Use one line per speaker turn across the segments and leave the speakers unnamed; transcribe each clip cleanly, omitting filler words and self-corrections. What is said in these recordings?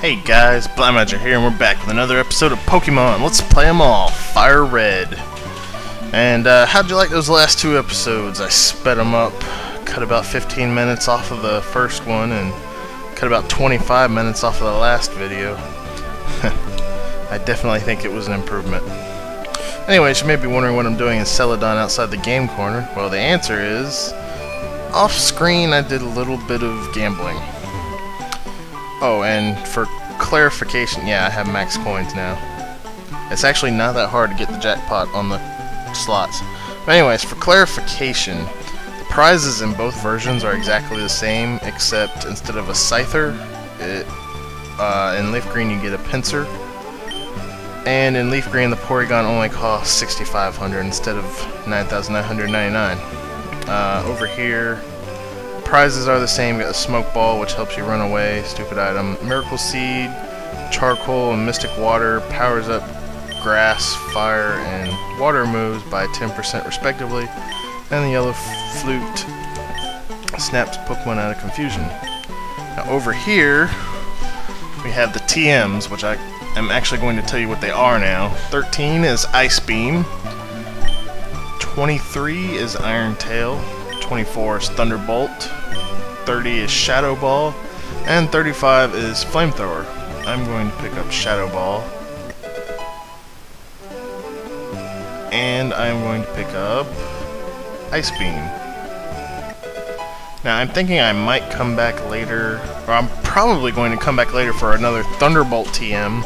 Hey guys, Blaumagier here, and we're back with another episode of Pokemon. Let's play them all. Fire Red. And how'd you like those last two episodes? I sped them up, cut about 15 minutes off of the first one, and cut about 25 minutes off of the last video. I definitely think it was an improvement. Anyways, you may be wondering what I'm doing in Celadon outside the game corner. Well, the answer is, off screen I did a little bit of gambling. Oh, and for clarification, yeah, I have max coins now. It's actually not that hard to get the jackpot on the slots. But anyways, for clarification, the prizes in both versions are exactly the same, except instead of a Scyther, in Leaf Green you get a Pinsir, and in Leaf Green the Porygon only costs 6,500 instead of 9,999. Over here, prizes are the same. You got the Smoke Ball, which helps you run away, stupid item. Miracle Seed, Charcoal, and Mystic Water powers up grass, fire, and water moves by 10% respectively. And the Yellow Flute snaps Pokemon out of confusion. Now over here, we have the TMs, which I am actually going to tell you what they are now. 13 is Ice Beam, 23 is Iron Tail, 24 is Thunderbolt, 30 is Shadow Ball, and 35 is Flamethrower. I'm going to pick up Shadow Ball, and I'm going to pick up Ice Beam. Now I'm thinking I might come back later, or I'm probably going to come back later for another Thunderbolt TM,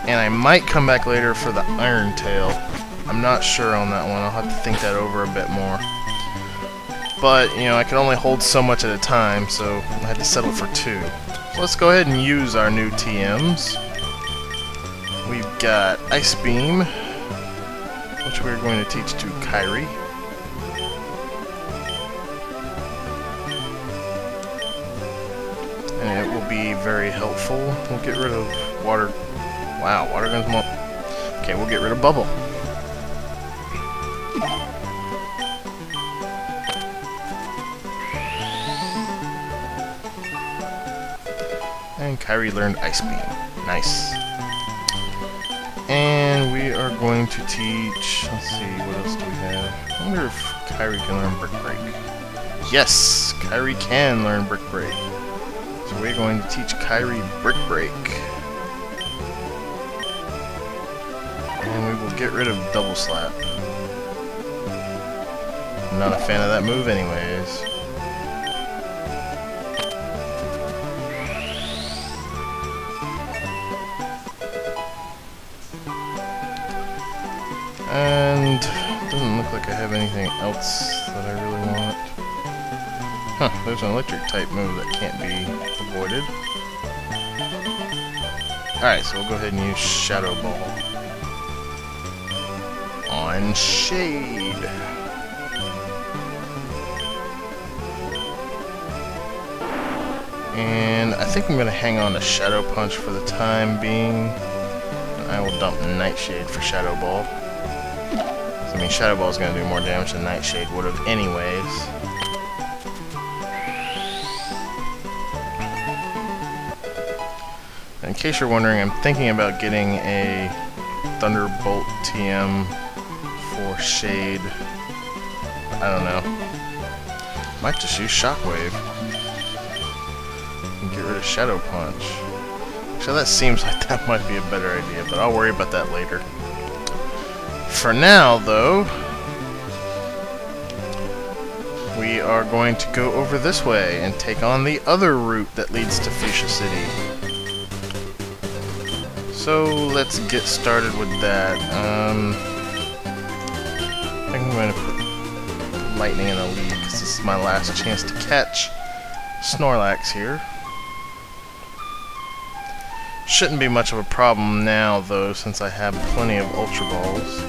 and I might come back later for the Iron Tail. I'm not sure on that one. I'll have to think that over a bit more. But, you know, I can only hold so much at a time, so I had to settle for two. So let's go ahead and use our new TMs. We've got Ice Beam, which we're going to teach to Kyrie. And it will be very helpful. We'll get rid of Water. Wow, Water Gun's more. Okay, we'll get rid of Bubble. And Kyrie learned Ice Beam. Nice. And we are going to teach... Let's see, what else do we have? I wonder if Kyrie can learn Brick Break. Yes! Kyrie can learn Brick Break. So we're going to teach Kyrie Brick Break. And we will get rid of Double Slap. I'm not a fan of that move anyways. And it doesn't look like I have anything else that I really want. Huh, there's an electric type move that can't be avoided. Alright, so we'll go ahead and use Shadow Ball on Shade. And I think I'm going to hang on to Shadow Punch for the time being. And I will dump Nightshade for Shadow Ball. I mean, Shadow Ball is going to do more damage than Nightshade would have anyways. In case you're wondering, I'm thinking about getting a Thunderbolt TM for Shade. I don't know. Might just use Shockwave. And get rid of Shadow Punch. Actually, that seems like that might be a better idea, but I'll worry about that later. For now, though, we are going to go over this way and take on the other route that leads to Fuchsia City. So let's get started with that. I think I'm going to put Lightning in the lead because this is my last chance to catch Snorlax here. Shouldn't be much of a problem now, though, since I have plenty of Ultra Balls.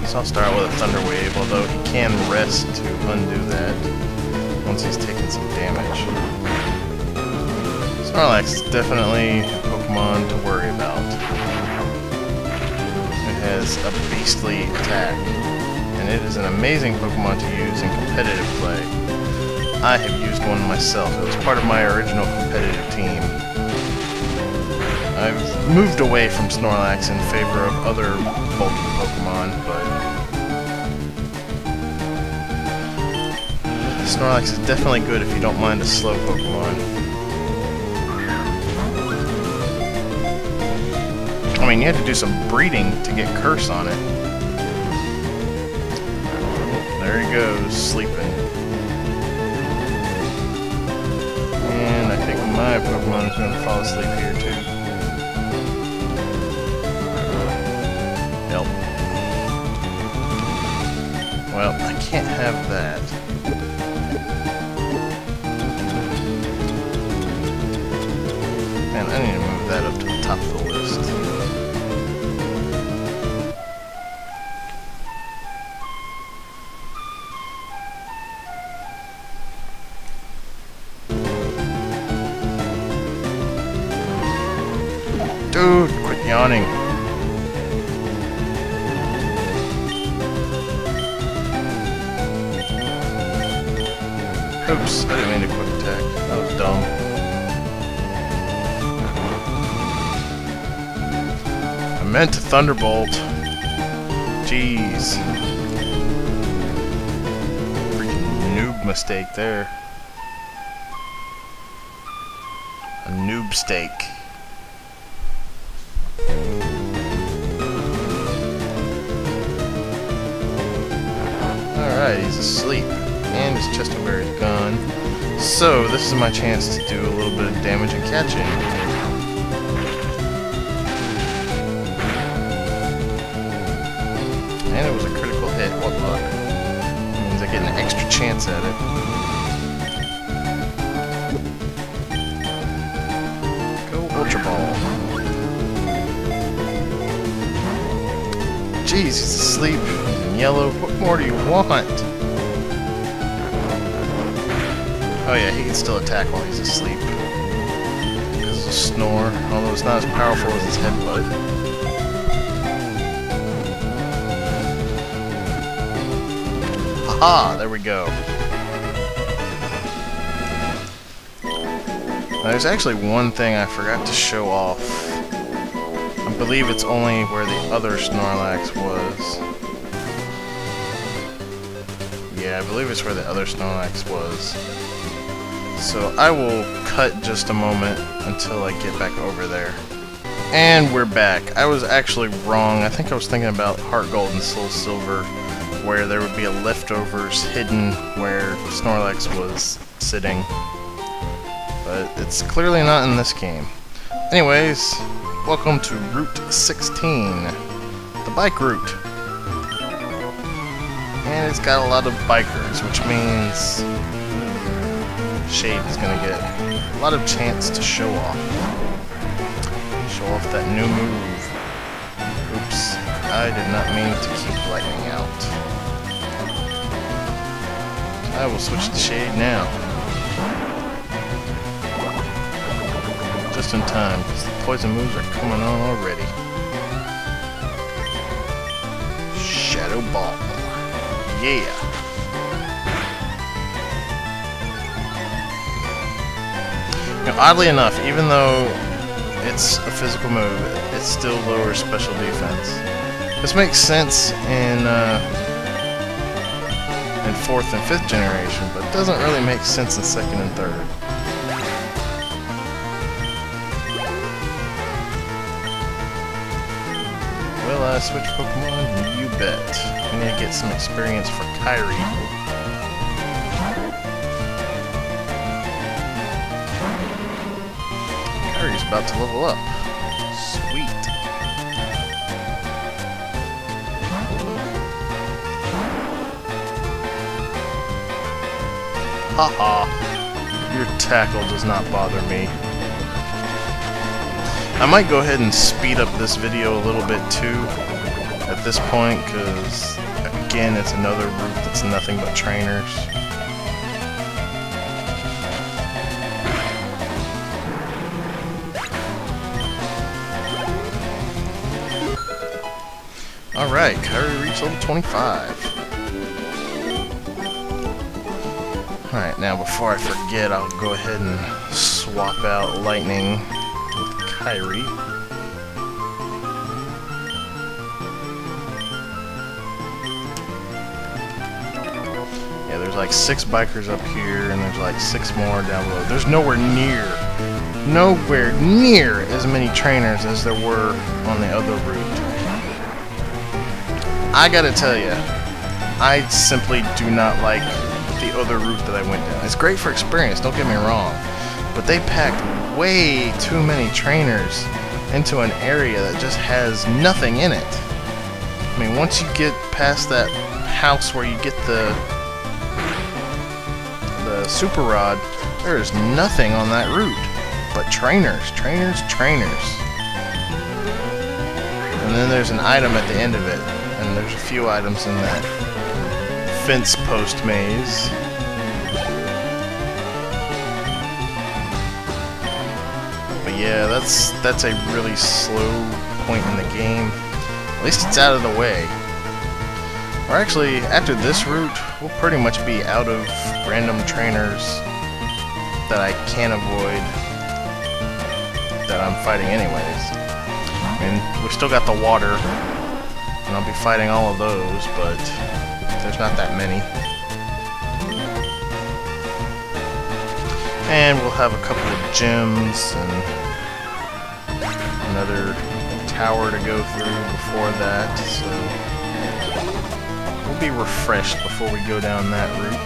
So I'll start with a Thunder Wave, although he can rest to undo that once he's taken some damage. Snorlax is definitely a Pokemon to worry about. has a beastly attack, and it is an amazing Pokemon to use in competitive play. I have used one myself. It was part of my original competitive team. I've moved away from Snorlax in favor of other bulky Pokemon, but Snorlax is definitely good if you don't mind a slow Pokemon. I mean, you had to do some breeding to get Curse on it. There he goes, sleeping. And I think my Pokemon is going to fall asleep here too. Yep. Well, I can't have that. Man, I need to move that up to the top of the list. Dude, quit yawning. Oops, I didn't mean to quick attack. That was dumb. I meant to Thunderbolt. Jeez. Freaking noob mistake there. A noob stake. Alright, he's asleep. And his Chesterberry's gone. So, this is my chance to do a little bit of damage and catching. And it was a critical hit. What luck. That means I get an extra chance at it. Go Ultra Ball. Jeez, he's asleep. He's in yellow. What more do you want? Oh yeah, he can still attack while he's asleep. Because of a snore, although it's not as powerful as his headbutt. Haha, there we go. Now, there's actually one thing I forgot to show off. I believe it's only where the other Snorlax was. Yeah, I believe it's where the other Snorlax was. So I will cut just a moment until I get back over there. And we're back. I was actually wrong. I think I was thinking about Heart Gold and Soul Silver, where there would be a leftovers hidden where Snorlax was sitting. But it's clearly not in this game. Anyways, welcome to Route 16, the bike route. And it's got a lot of bikers, which means Shade is going to get a lot of chance to show off. Show off that new move. Oops, I did not mean to keep lightning out. I will switch to Shade now. Just in time, because the poison moves are coming on already. Shadow Ball. Yeah. Now, oddly enough, even though it's a physical move, it still lowers special defense. This makes sense in 4th and 5th generation, but it doesn't really make sense in 2nd and 3rd. Will I switch Pokemon? You bet. I need to get some experience for Kyrie. Kyrie's about to level up. Sweet. Haha. Your tackle does not bother me. I might go ahead and speed up this video a little bit too at this point, because again, it's another route that's nothing but trainers. Alright, Kyrie reached level 25. Alright, now before I forget, I'll go ahead and swap out Lightning with Kyrie. Yeah, there's like 6 bikers up here, and there's like 6 more down below. There's nowhere near as many trainers as there were on the other route. I gotta tell you, I simply do not like the other route that I went down. It's great for experience, don't get me wrong, but they packed way too many trainers into an area that just has nothing in it. I mean, once you get past that house where you get the super rod, there is nothing on that route but trainers. And then there's an item at the end of it, and there's a few items in that fence post maze. But yeah, that's a really slow point in the game. At least it's out of the way. Or actually, after this route, we'll pretty much be out of random trainers that I can't avoid, that I'm fighting anyways. I mean, we still got the water, and I'll be fighting all of those, but there's not that many. And we'll have a couple of gems and another tower to go through before that, so we'll be refreshed before we go down that route.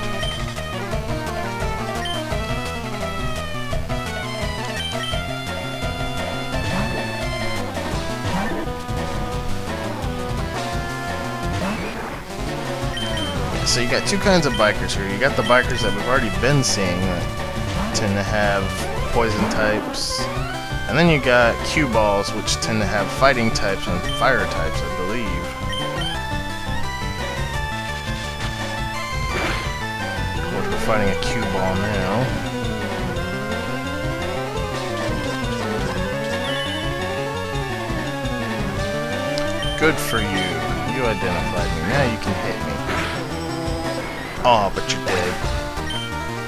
So you got 2 kinds of bikers here. You got the bikers that we've already been seeing that tend to have poison types, and then you got cue balls, which tend to have fighting types and fire types, I believe. Of course, we're fighting a cue ball now. Good for you. You identified me. Now you can hit me. Aw, but you're dead.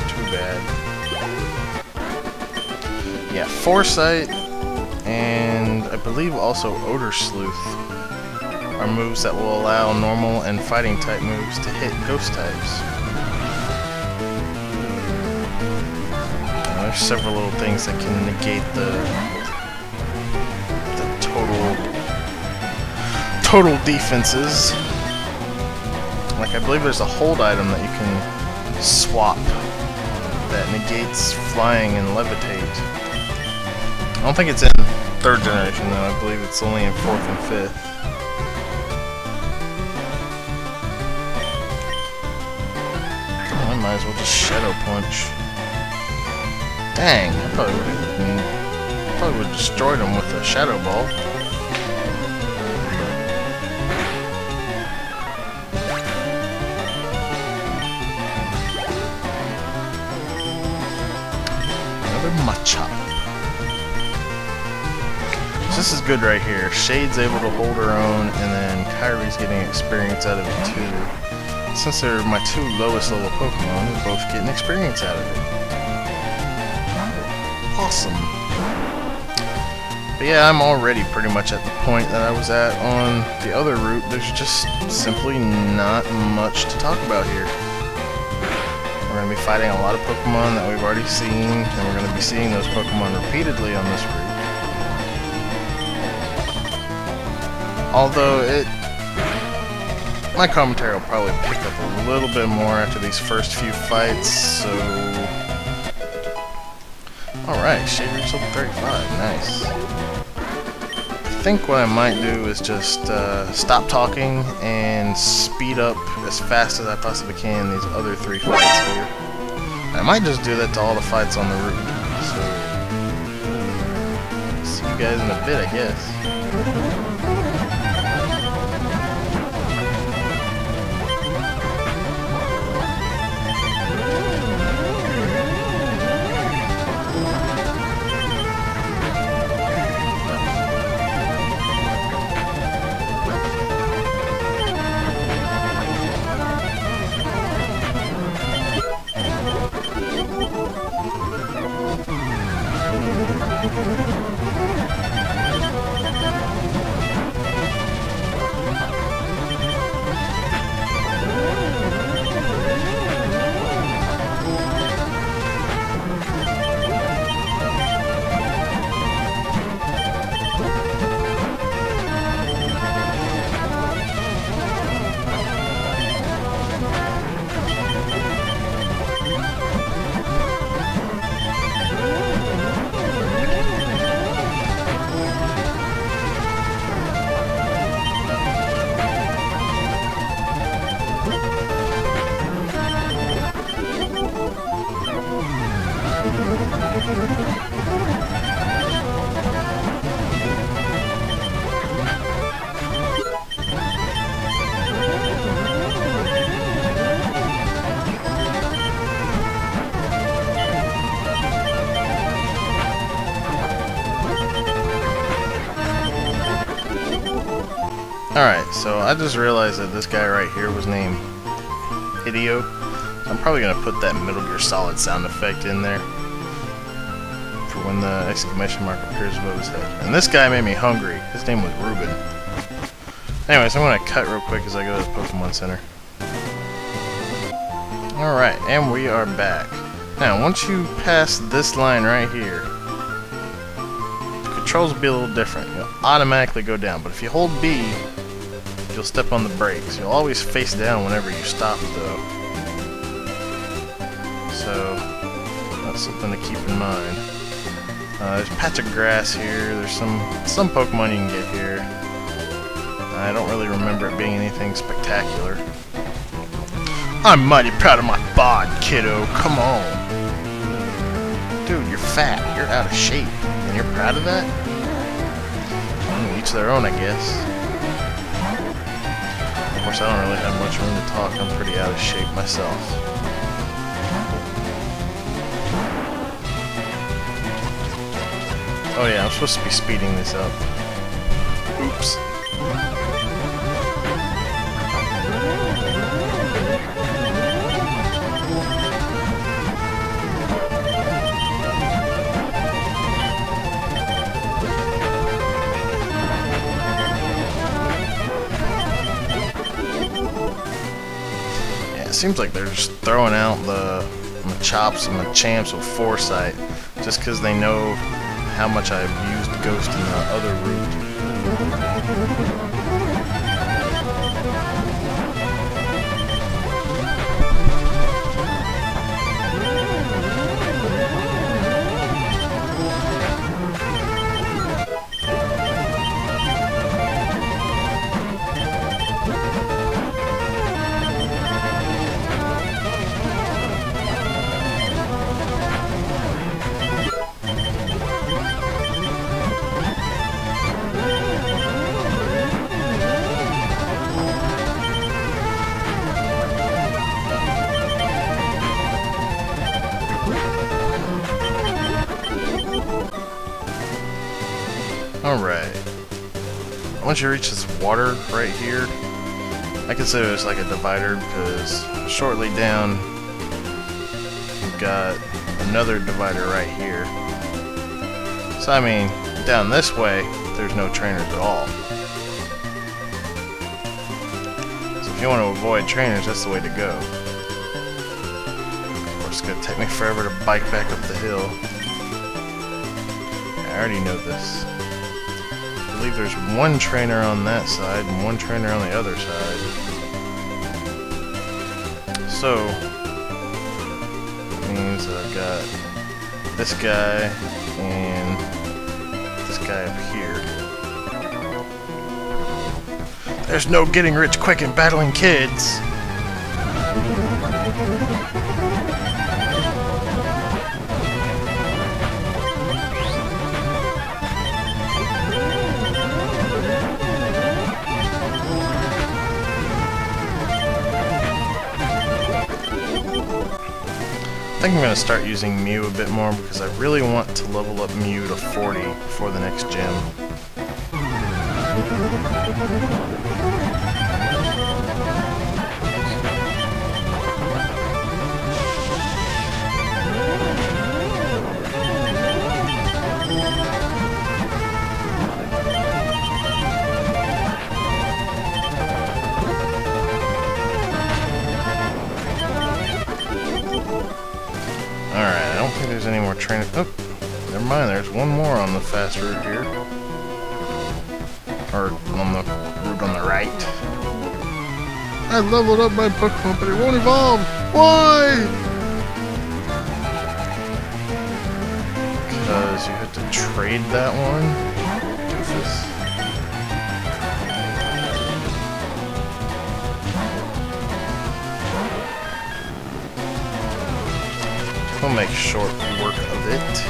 Too bad. Yeah, Foresight and I believe also Odor Sleuth are moves that will allow normal and fighting type moves to hit ghost types. There's several little things that can negate the total defenses. Like, I believe there's a hold item that you can swap that negates flying and levitate. I don't think it's in 3rd generation though, I believe it's only in 4th and 5th. Oh, I might as well just Shadow Punch. Dang, I probably would have destroyed him with a Shadow Ball. Machop. So this is good right here. Shade's able to hold her own, and then Kyrie's getting experience out of it too. Since they're my 2 lowest level Pokemon, they're both getting experience out of it. Awesome. But yeah, I'm already pretty much at the point that I was at on the other route. There's just simply not much to talk about here. We're going to be fighting a lot of Pokemon that we've already seen, and we're going to be seeing those Pokemon repeatedly on this route. Although my commentary will probably pick up a little bit more after these first few fights, so... Alright, Shade reached level 35, nice. I think what I might do is just stop talking and speed up as fast as I possibly can these other 3 fights here. I might just do that to all the fights on the route. So, see you guys in a bit, I guess. Alright, so I just realized that this guy right here was named Hideo. So I'm probably going to put that Metal Gear Solid sound effect in there for when the exclamation mark appears above his head. And this guy made me hungry. His name was Ruben. Anyways, I'm going to cut real quick as I go to the Pokemon Center. Alright, and we are back. Now, once you pass this line right here, the controls will be a little different. You'll automatically go down, but if you hold B, you'll step on the brakes. You'll always face down whenever you stop, though. So, that's something to keep in mind. There's a patch of grass here. There's some Pokemon you can get here. I don't really remember it being anything spectacular. I'm mighty proud of my bod, kiddo. Come on. Dude, you're fat. You're out of shape. And you're proud of that? Each their own, I guess. Of course, I don't really have much room to talk. I'm pretty out of shape myself. Oh yeah, I'm supposed to be speeding this up. Oops. Seems like they're just throwing out the chops and the champs with foresight just because they know how much I've used Ghost in the other route. Alright. Once you reach this water right here, I consider this like a divider because shortly down you've got another divider right here. So I mean, down this way, there's no trainers at all. So if you want to avoid trainers, that's the way to go. Of course, it's going to take me forever to bike back up the hill. I already know this. I believe there's one trainer on that side and one trainer on the other side. So, that means I've got this guy and this guy up here. There's no getting rich quick in battling kids. I think I'm going to start using Mew a bit more because I really want to level up Mew to 40 before the next gym. Alright, I don't think there's any more training. Oh, never mind, there's one more on the fast route here. Or on the route on the right. I leveled up my Pokemon, but it won't evolve! Why? Because you have to trade that one. Doofus. We'll make short work of it.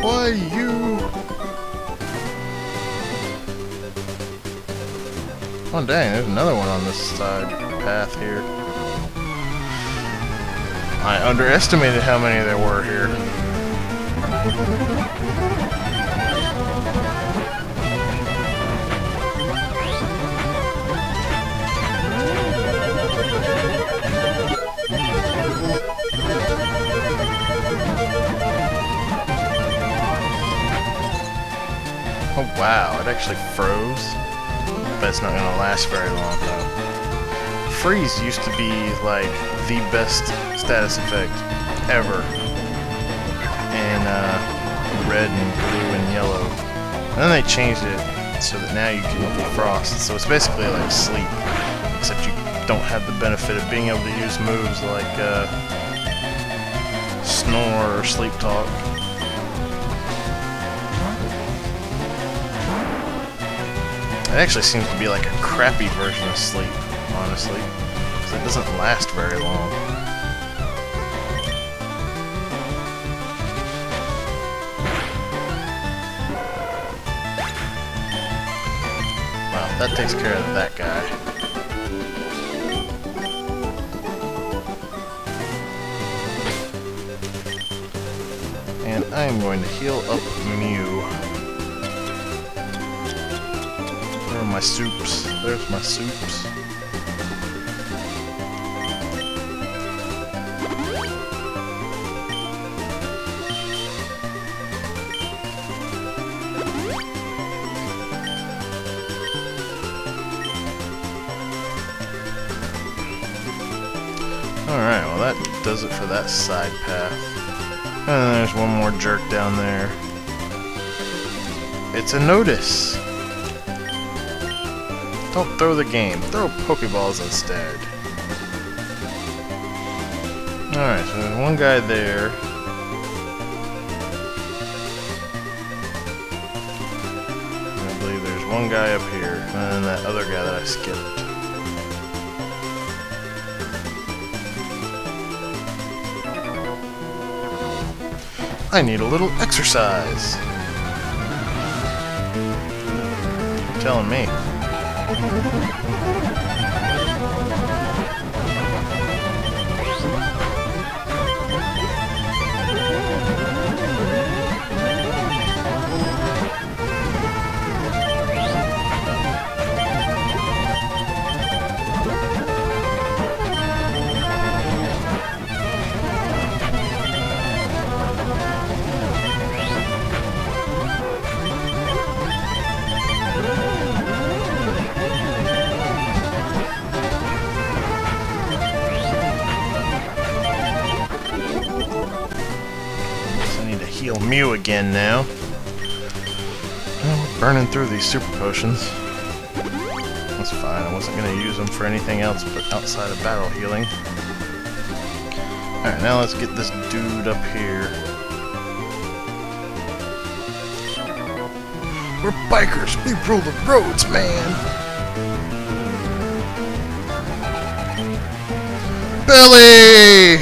Why you? Oh dang, there's another one on this side path here. I underestimated how many there were here. Oh wow, it actually froze. But it's not gonna last very long though. Freeze used to be like the best status effect ever in red and blue and yellow. And then they changed it so that now you can defrost. So it's basically like sleep, except you don't have the benefit of being able to use moves like snore or sleep talk. It actually seems to be like a crappy version of sleep, honestly, because it doesn't last very long. Wow, that takes care of that guy. And I'm going to heal up Mew. My soups. There's my soups. Alright, well that does it for that side path. And then there's one more jerk down there. It's a notice. Don't throw the game. Throw Pokeballs instead. Alright, so there's one guy there. I believe there's one guy up here, and then that other guy that I skipped. I need a little exercise. You're telling me. Heal Mew again now. Well, burning through these super potions. That's fine, I wasn't going to use them for anything else but outside of battle healing. Alright, now let's get this dude up here. We're bikers, we rule the roads, man! Billy!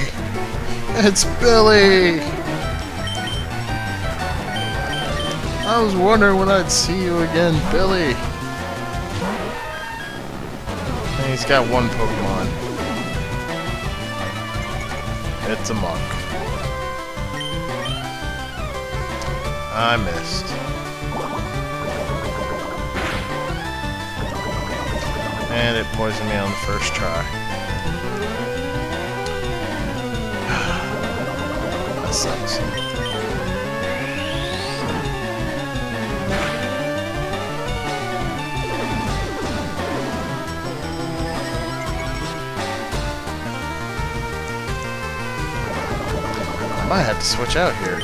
It's Billy! I was wondering when I'd see you again, Billy. And he's got one Pokemon. It's a Monk. I missed. And it poisoned me on the first try. That sucks. I might have to switch out here.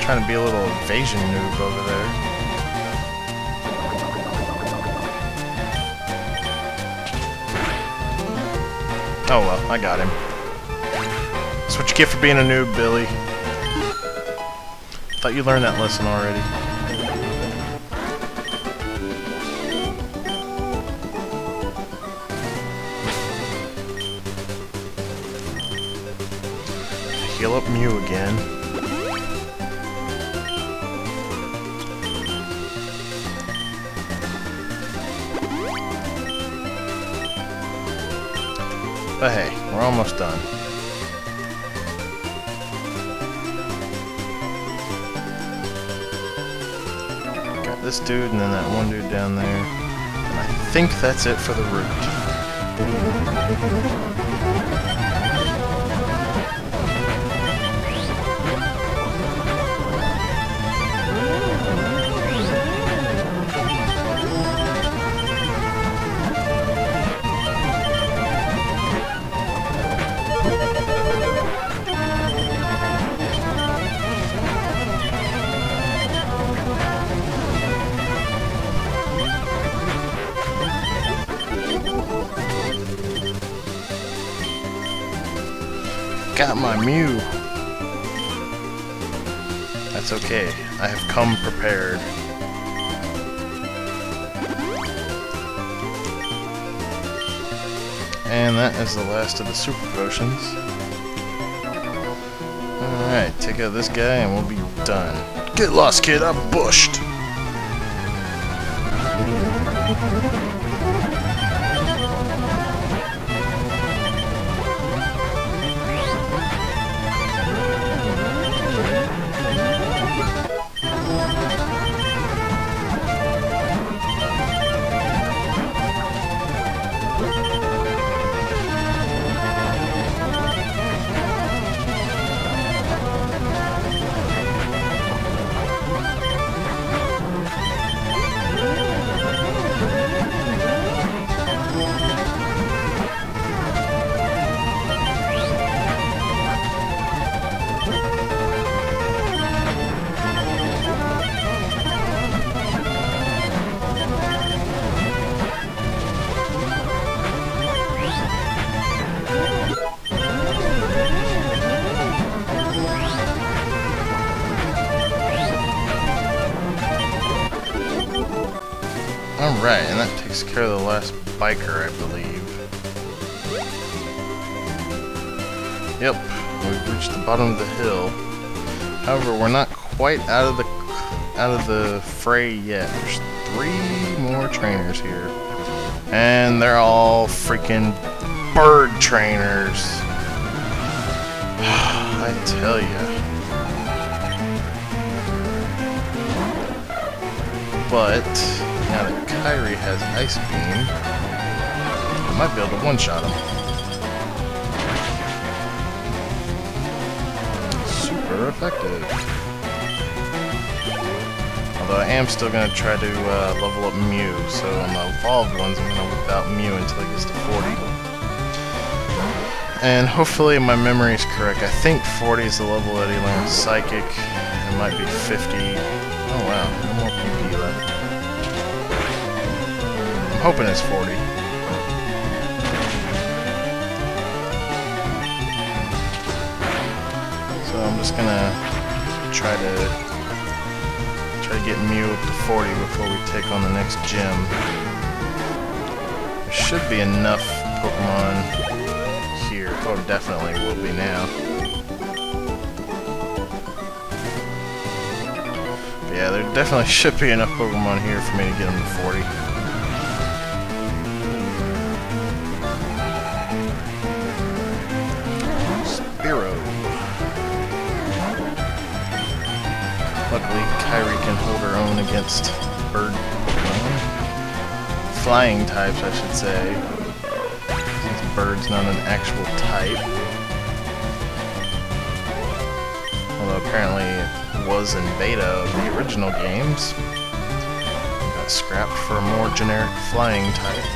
Trying to be a little evasion noob over there. Oh well, I got him. That's what you get for being a noob, Billy. Thought you learned that lesson already. heal up Mew again. But hey, we're almost done. Got this dude and then that one dude down there. And I think that's it for the route. Got my Mew. That's okay. I have come prepared. And that is the last of the super potions. Alright, take out this guy and we'll be done. Get lost, kid. I'm bushed. Alright, and that takes care of the last biker, I believe. Yep, we've reached the bottom of the hill. However, we're not quite out of the fray yet. There's 3 more trainers here. And they're all freaking bird trainers. I tell ya. But now that Kyrie has Ice Beam, I might be able to one-shot him. Super effective. Although I am still going to try to level up Mew, so on the evolved ones I'm going to whip out Mew until he gets to 40. And hopefully my memory is correct. I think 40 is the level that he learns Psychic. It might be 50. Oh wow, no more PP left. I'm hoping it's 40. So I'm just gonna try to get Mew up to 40 before we take on the next gym. There should be enough Pokemon here. Oh, definitely will be now. But yeah, there definitely should be enough Pokemon here for me to get them to 40. Luckily, Kyrie can hold her own against bird Pokemon. Flying types, I should say. Since bird's not an actual type. Although apparently it was in beta of the original games. Got scrapped for a more generic flying type.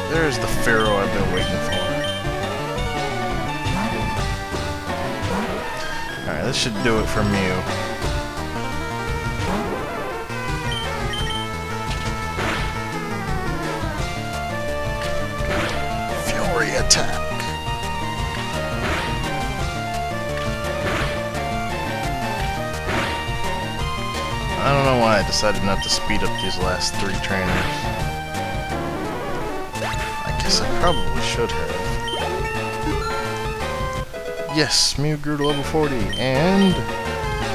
There's the Pharaoh I've been waiting for. Alright, this should do it for Mew. Fury attack! I don't know know why I decided not to speed up these last 3 trainers. I guess I probably should have. Yes, Mew grew to level 40, and...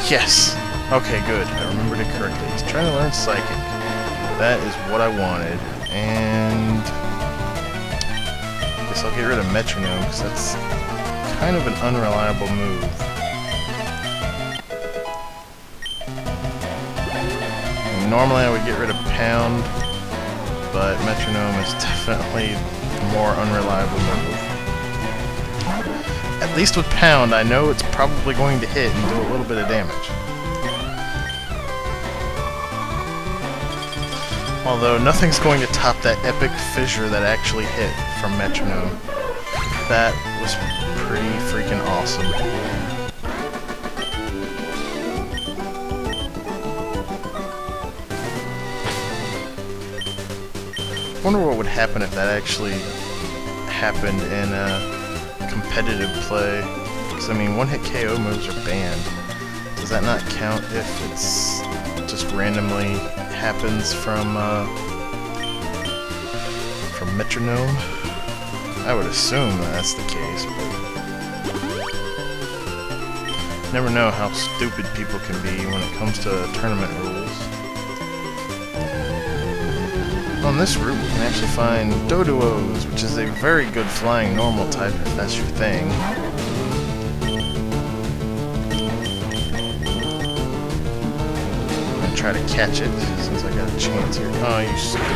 yes! Okay, good. I remembered it correctly. He's trying to learn Psychic. That is what I wanted, and... I guess I'll get rid of Metronome, because that's kind of an unreliable move. And normally I would get rid of Pound, but Metronome is definitely a more unreliable move. At least with Pound, I know it's probably going to hit and do a little bit of damage. Although nothing's going to top that epic fissure that actually hit from Metronome. That was pretty freaking awesome. Wonder what would happen if that actually happened in competitive play. Because I mean, one-hit KO moves are banned. Does that not count if it's just randomly happens from Metronome? I would assume that's the case, but never know how stupid people can be when it comes to tournament rules. On this route, we can actually find Doduos, which is a very good flying normal type if that's your thing. I'm gonna try to catch it since I got a chance here. Oh, you stupid.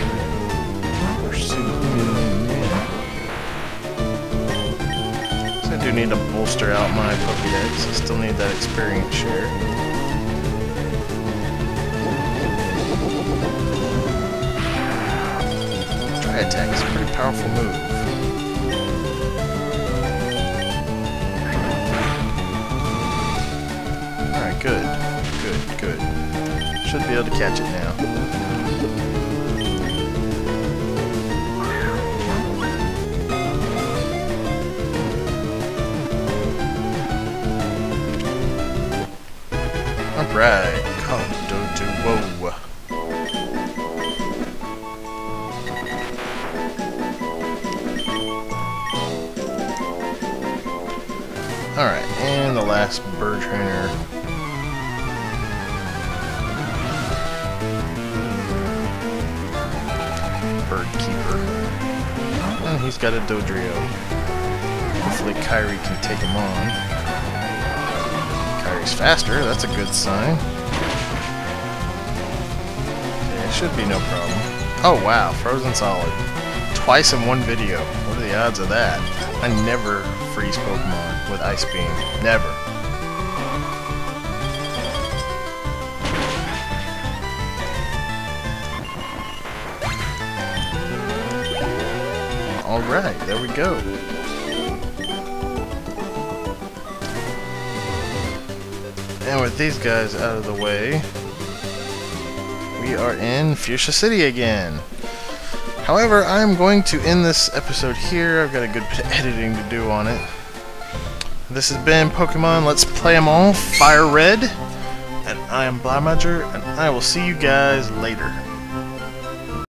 So I do need to bolster out my Pokédex. I still need that experience share. Attack is a pretty powerful move. Alright, good. Good. Should be able to catch it now. Alright, come Doduo. Alright, and the last bird trainer. Bird keeper. And he's got a Dodrio. Hopefully Kyrie can take him on. Kyrie's faster, that's a good sign. Yeah, it should be no problem. Oh wow, Frozen Solid. Twice in one video. What are the odds of that? I never freeze Pokemon with Ice Beam. Never. Alright, there we go. And with these guys out of the way, we are in Fuchsia City again. However, I'm going to end this episode here. I've got a good bit of editing to do on it. This has been Pokemon Let's Play 'em All Fire Red, and I am Blaumagier, and I will see you guys later.